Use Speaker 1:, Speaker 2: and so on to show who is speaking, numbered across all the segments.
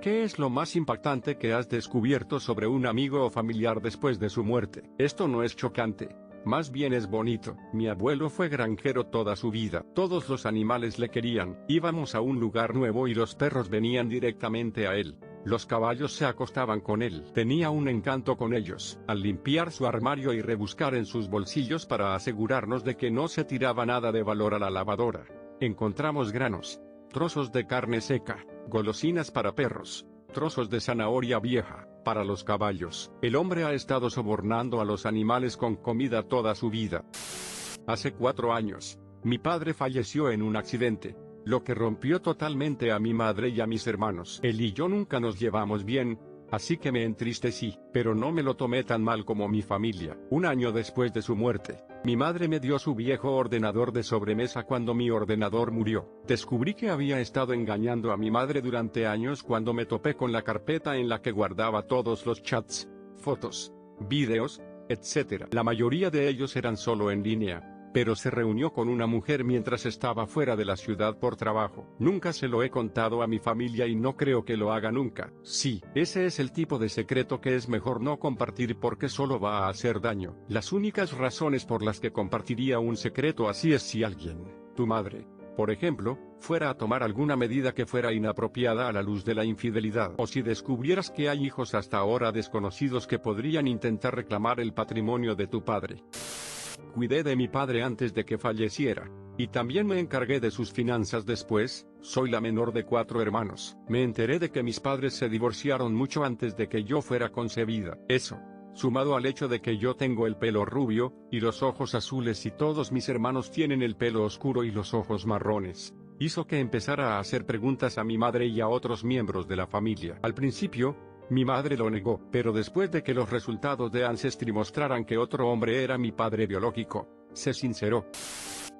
Speaker 1: ¿Qué es lo más impactante que has descubierto sobre un amigo o familiar después de su muerte? Esto no es chocante. Más bien es bonito. Mi abuelo fue granjero toda su vida. Todos los animales le querían. Íbamos a un lugar nuevo y los perros venían directamente a él. Los caballos se acostaban con él. Tenía un encanto con ellos. Al limpiar su armario y rebuscar en sus bolsillos para asegurarnos de que no se tiraba nada de valor a la lavadora, encontramos granos, trozos de carne seca, golosinas para perros, trozos de zanahoria vieja para los caballos. El hombre ha estado sobornando a los animales con comida toda su vida. Hace 4 años, mi padre falleció en un accidente, lo que rompió totalmente a mi madre y a mis hermanos. Él y yo nunca nos llevamos bien, así que me entristecí, pero no me lo tomé tan mal como mi familia. Un año después de su muerte, mi madre me dio su viejo ordenador de sobremesa cuando mi ordenador murió. Descubrí que había estado engañando a mi madre durante años cuando me topé con la carpeta en la que guardaba todos los chats, fotos, videos, etc. La mayoría de ellos eran solo en línea, pero se reunió con una mujer mientras estaba fuera de la ciudad por trabajo. Nunca se lo he contado a mi familia y no creo que lo haga nunca. Sí, ese es el tipo de secreto que es mejor no compartir porque solo va a hacer daño. Las únicas razones por las que compartiría un secreto así es si alguien, tu madre, por ejemplo, fuera a tomar alguna medida que fuera inapropiada a la luz de la infidelidad, o si descubrieras que hay hijos hasta ahora desconocidos que podrían intentar reclamar el patrimonio de tu padre. Cuidé de mi padre antes de que falleciera, y también me encargué de sus finanzas después. Soy la menor de 4 hermanos. Me enteré de que mis padres se divorciaron mucho antes de que yo fuera concebida. Eso, sumado al hecho de que yo tengo el pelo rubio, y los ojos azules y todos mis hermanos tienen el pelo oscuro y los ojos marrones, hizo que empezara a hacer preguntas a mi madre y a otros miembros de la familia. Al principio, mi madre lo negó, pero después de que los resultados de Ancestry mostraran que otro hombre era mi padre biológico, se sinceró.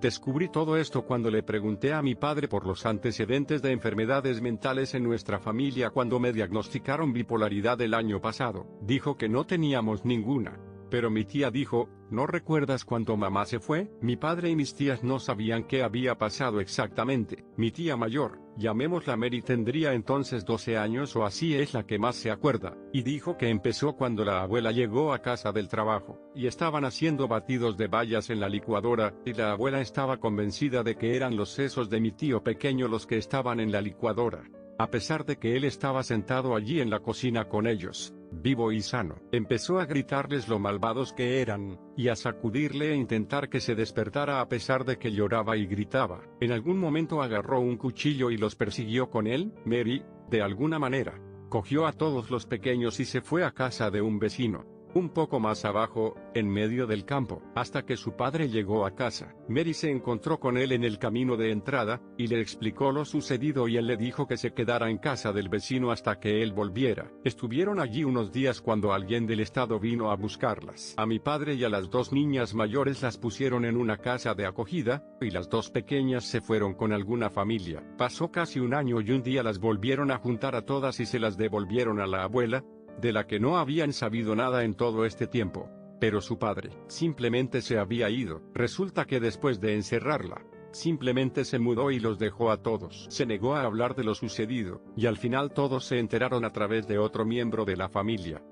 Speaker 1: Descubrí todo esto cuando le pregunté a mi padre por los antecedentes de enfermedades mentales en nuestra familia cuando me diagnosticaron bipolaridad el año pasado. Dijo que no teníamos ninguna. Pero mi tía dijo, ¿no recuerdas cuando mamá se fue? Mi padre y mis tías no sabían qué había pasado exactamente. Mi tía mayor, llamémosla Mary, tendría entonces 12 años o así, es la que más se acuerda, y dijo que empezó cuando la abuela llegó a casa del trabajo, y estaban haciendo batidos de bayas en la licuadora, y la abuela estaba convencida de que eran los sesos de mi tío pequeño los que estaban en la licuadora, a pesar de que él estaba sentado allí en la cocina con ellos, vivo y sano. Empezó a gritarles lo malvados que eran, y a sacudirle e intentar que se despertara a pesar de que lloraba y gritaba. En algún momento agarró un cuchillo y los persiguió con él. Mary, de alguna manera, cogió a todos los pequeños y se fue a casa de un vecino, un poco más abajo, en medio del campo, hasta que su padre llegó a casa. Mary se encontró con él en el camino de entrada, y le explicó lo sucedido y él le dijo que se quedara en casa del vecino hasta que él volviera. Estuvieron allí unos días cuando alguien del estado vino a buscarlas. A mi padre y a las 2 niñas mayores las pusieron en una casa de acogida, y las 2 pequeñas se fueron con alguna familia. Pasó casi un año y un día las volvieron a juntar a todas y se las devolvieron a la abuela, de la que no habían sabido nada en todo este tiempo, pero su padre simplemente se había ido. Resulta que después de encerrarla, simplemente se mudó y los dejó a todos. Se negó a hablar de lo sucedido, y al final todos se enteraron a través de otro miembro de la familia.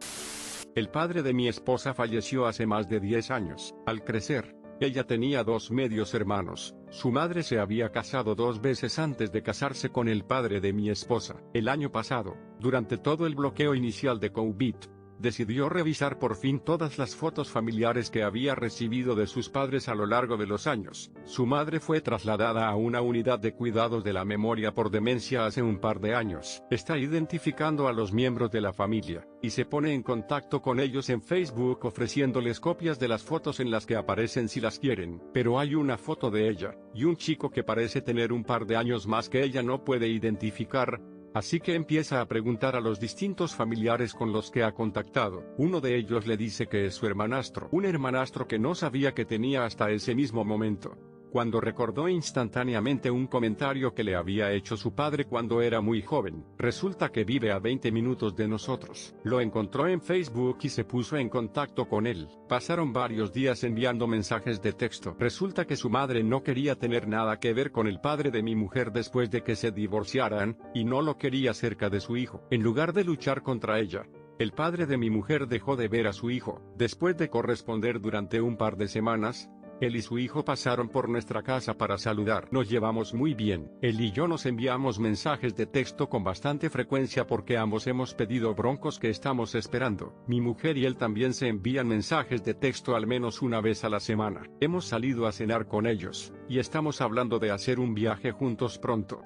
Speaker 1: El padre de mi esposa falleció hace más de 10 años. Al crecer, ella tenía 2 medios hermanos. Su madre se había casado 2 veces antes de casarse con el padre de mi esposa. El año pasado, durante todo el bloqueo inicial de COVID, decidió revisar por fin todas las fotos familiares que había recibido de sus padres a lo largo de los años. Su madre fue trasladada a una unidad de cuidados de la memoria por demencia hace un par de años. Está identificando a los miembros de la familia, y se pone en contacto con ellos en Facebook ofreciéndoles copias de las fotos en las que aparecen si las quieren. Pero hay una foto de ella, y un chico que parece tener un par de años más que ella no puede identificar. Así que empieza a preguntar a los distintos familiares con los que ha contactado. Uno de ellos le dice que es su hermanastro. Un hermanastro que no sabía que tenía hasta ese mismo momento. cuando recordó instantáneamente un comentario que le había hecho su padre cuando era muy joven. Resulta que vive a 20 minutos de nosotros. Lo encontró en Facebook y se puso en contacto con él. Pasaron varios días enviando mensajes de texto. Resulta que su madre no quería tener nada que ver con el padre de mi mujer después de que se divorciaran, y no lo quería cerca de su hijo. En lugar de luchar contra ella, el padre de mi mujer dejó de ver a su hijo. Después de corresponder durante un par de semanas, él y su hijo pasaron por nuestra casa para saludar. Nos llevamos muy bien. Él y yo nos enviamos mensajes de texto con bastante frecuencia porque ambos hemos pedido broncos que estamos esperando. Mi mujer y él también se envían mensajes de texto al menos una vez a la semana. Hemos salido a cenar con ellos, y estamos hablando de hacer un viaje juntos pronto.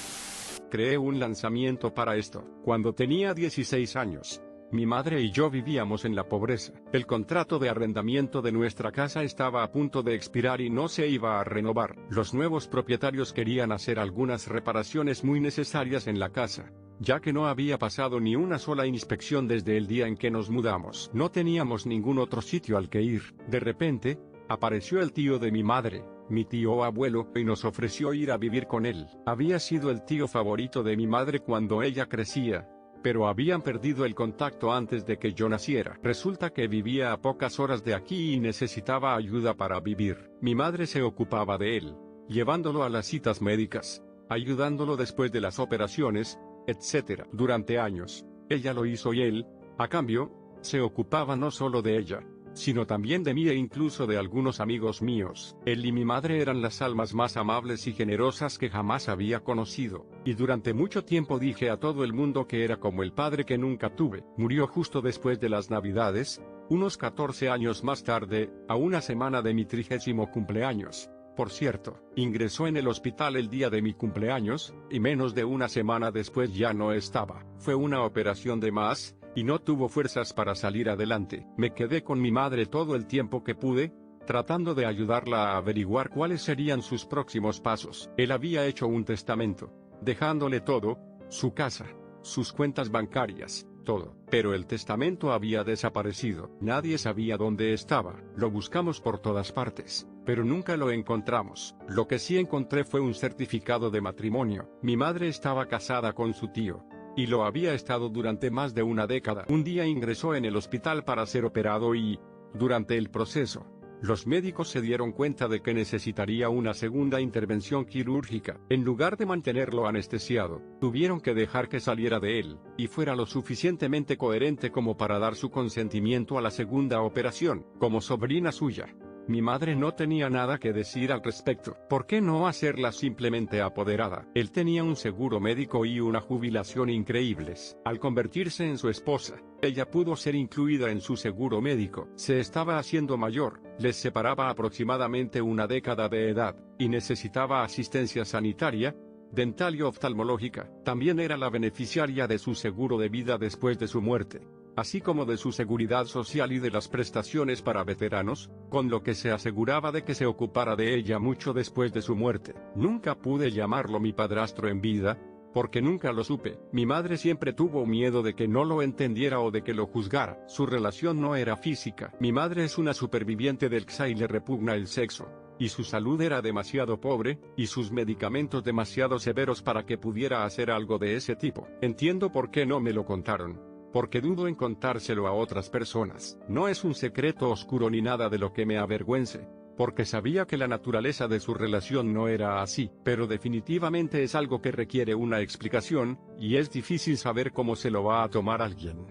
Speaker 1: Creé un lanzamiento para esto. Cuando tenía 16 años, mi madre y yo vivíamos en la pobreza. El contrato de arrendamiento de nuestra casa estaba a punto de expirar y no se iba a renovar. Los nuevos propietarios querían hacer algunas reparaciones muy necesarias en la casa, ya que no había pasado ni una sola inspección desde el día en que nos mudamos. No teníamos ningún otro sitio al que ir. De repente, apareció el tío de mi madre, mi tío abuelo, y nos ofreció ir a vivir con él. Había sido el tío favorito de mi madre cuando ella crecía, pero habían perdido el contacto antes de que yo naciera. Resulta que vivía a pocas horas de aquí y necesitaba ayuda para vivir. Mi madre se ocupaba de él, llevándolo a las citas médicas, ayudándolo después de las operaciones, etc. Durante años, ella lo hizo y él, a cambio, se ocupaba no solo de ella, sino también de mí e incluso de algunos amigos míos. Él y mi madre eran las almas más amables y generosas que jamás había conocido, y durante mucho tiempo dije a todo el mundo que era como el padre que nunca tuve. Murió justo después de las Navidades, unos 14 años más tarde, a una semana de mi 30º cumpleaños. Por cierto, ingresó en el hospital el día de mi cumpleaños, y menos de una semana después ya no estaba. Fue una operación de más, y no tuvo fuerzas para salir adelante. Me quedé con mi madre todo el tiempo que pude, tratando de ayudarla a averiguar cuáles serían sus próximos pasos. Él había hecho un testamento, dejándole todo, su casa, sus cuentas bancarias, todo. Pero el testamento había desaparecido. Nadie sabía dónde estaba. Lo buscamos por todas partes, pero nunca lo encontramos. Lo que sí encontré fue un certificado de matrimonio. Mi madre estaba casada con su tío, y lo había estado durante más de una década. Un día ingresó en el hospital para ser operado y, durante el proceso, los médicos se dieron cuenta de que necesitaría una segunda intervención quirúrgica. En lugar de mantenerlo anestesiado, tuvieron que dejar que saliera de él, y fuera lo suficientemente coherente como para dar su consentimiento a la segunda operación. Como sobrina suya, mi madre no tenía nada que decir al respecto. ¿Por qué no hacerla simplemente apoderada? Él tenía un seguro médico y una jubilación increíbles. Al convertirse en su esposa, ella pudo ser incluida en su seguro médico. Se estaba haciendo mayor, les separaba aproximadamente una década de edad, y necesitaba asistencia sanitaria, dental y oftalmológica. También era la beneficiaria de su seguro de vida después de su muerte, así como de su seguridad social y de las prestaciones para veteranos, con lo que se aseguraba de que se ocupara de ella mucho después de su muerte. Nunca pude llamarlo mi padrastro en vida, porque nunca lo supe. Mi madre siempre tuvo miedo de que no lo entendiera o de que lo juzgara. Su relación no era física. Mi madre es una superviviente del XA y le repugna el sexo, y su salud era demasiado pobre, y sus medicamentos demasiado severos para que pudiera hacer algo de ese tipo. Entiendo por qué no me lo contaron, porque dudo en contárselo a otras personas. No es un secreto oscuro ni nada de lo que me avergüence, porque sabía que la naturaleza de su relación no era así, pero definitivamente es algo que requiere una explicación, y es difícil saber cómo se lo va a tomar alguien.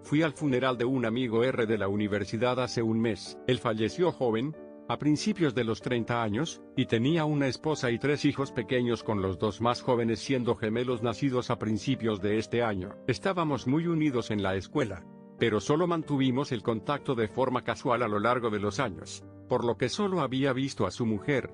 Speaker 1: Fui al funeral de un amigo de la universidad hace un mes. Él falleció joven, a principios de los 30 años, y tenía una esposa y 3 hijos pequeños, con los 2 más jóvenes siendo gemelos nacidos a principios de este año. Estábamos muy unidos en la escuela, pero solo mantuvimos el contacto de forma casual a lo largo de los años, por lo que solo había visto a su mujer,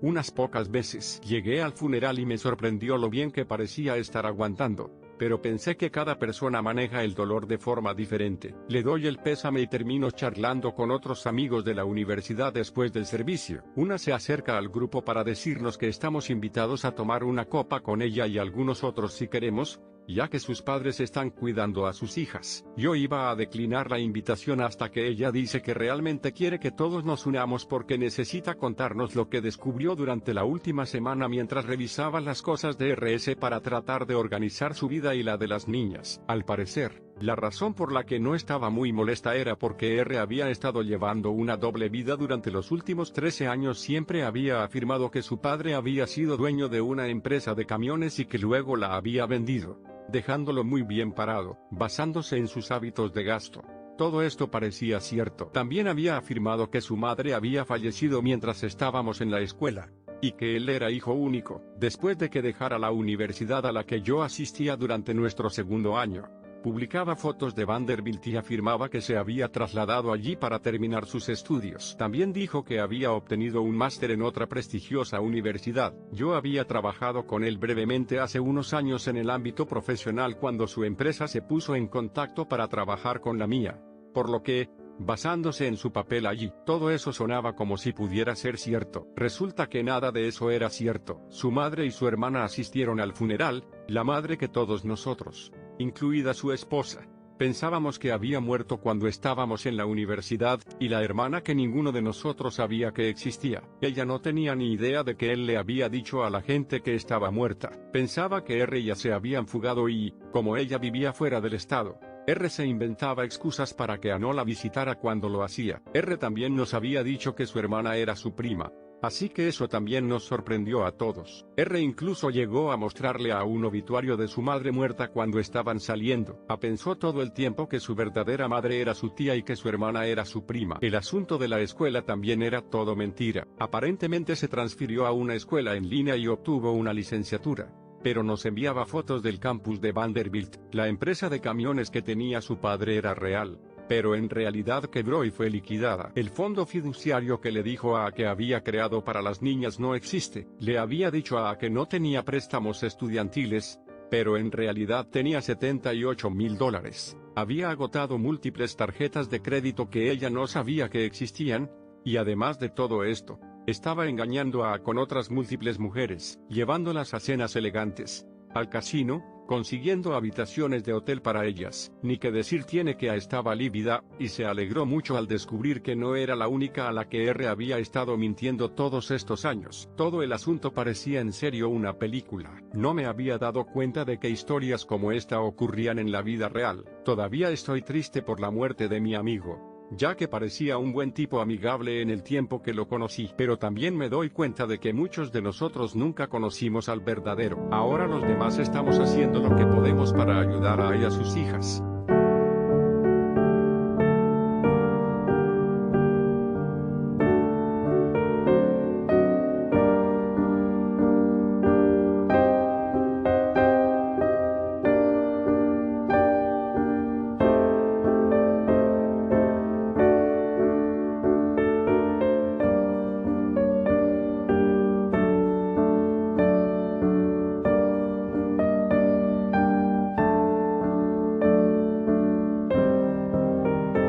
Speaker 1: unas pocas veces. Llegué al funeral y me sorprendió lo bien que parecía estar aguantando, pero pensé que cada persona maneja el dolor de forma diferente. Le doy el pésame y termino charlando con otros amigos de la universidad después del servicio. Una se acerca al grupo para decirnos que estamos invitados a tomar una copa con ella y algunos otros si queremos, ya que sus padres están cuidando a sus hijas. Yo iba a declinar la invitación hasta que ella dice que realmente quiere que todos nos unamos porque necesita contarnos lo que descubrió durante la última semana mientras revisaba las cosas de RS para tratar de organizar su vida y la de las niñas. Al parecer, la razón por la que no estaba muy molesta era porque R había estado llevando una doble vida durante los últimos 13 años. Siempre había afirmado que su padre había sido dueño de una empresa de camiones y que luego la había vendido, dejándolo muy bien parado, basándose en sus hábitos de gasto. Todo esto parecía cierto. También había afirmado que su madre había fallecido mientras estábamos en la escuela, y que él era hijo único, después de que dejara la universidad a la que yo asistía durante nuestro segundo año. Publicaba fotos de Vanderbilt y afirmaba que se había trasladado allí para terminar sus estudios. También dijo que había obtenido un máster en otra prestigiosa universidad. Yo había trabajado con él brevemente hace unos años en el ámbito profesional cuando su empresa se puso en contacto para trabajar con la mía, por lo que, basándose en su papel allí, todo eso sonaba como si pudiera ser cierto. Resulta que nada de eso era cierto. Su madre y su hermana asistieron al funeral, la madre que todos nosotros, incluida su esposa, pensábamos que había muerto cuando estábamos en la universidad, y la hermana que ninguno de nosotros sabía que existía. Ella no tenía ni idea de que él le había dicho a la gente que estaba muerta. Pensaba que R ya se habían fugado y, como ella vivía fuera del estado, R se inventaba excusas para que A no la visitara cuando lo hacía. R también nos había dicho que su hermana era su prima, así que eso también nos sorprendió a todos. R incluso llegó a mostrarle a un obituario de su madre muerta cuando estaban saliendo. A pensó todo el tiempo que su verdadera madre era su tía y que su hermana era su prima. El asunto de la escuela también era todo mentira. Aparentemente se transfirió a una escuela en línea y obtuvo una licenciatura, pero nos enviaba fotos del campus de Vanderbilt. La empresa de camiones que tenía su padre era real, pero en realidad quebró y fue liquidada. El fondo fiduciario que le dijo a que había creado para las niñas no existe. Le había dicho a que no tenía préstamos estudiantiles, pero en realidad tenía $78,000. Había agotado múltiples tarjetas de crédito que ella no sabía que existían, y además de todo esto, estaba engañando a con otras múltiples mujeres, llevándolas a cenas elegantes, al casino, consiguiendo habitaciones de hotel para ellas. Ni que decir tiene que A estaba lívida, y se alegró mucho al descubrir que no era la única a la que R había estado mintiendo todos estos años. Todo el asunto parecía en serio una película. No me había dado cuenta de que historias como esta ocurrían en la vida real. Todavía estoy triste por la muerte de mi amigo, ya que parecía un buen tipo amigable en el tiempo que lo conocí, pero también me doy cuenta de que muchos de nosotros nunca conocimos al verdadero. Ahora los demás estamos haciendo lo que podemos para ayudar a ella y a sus hijas.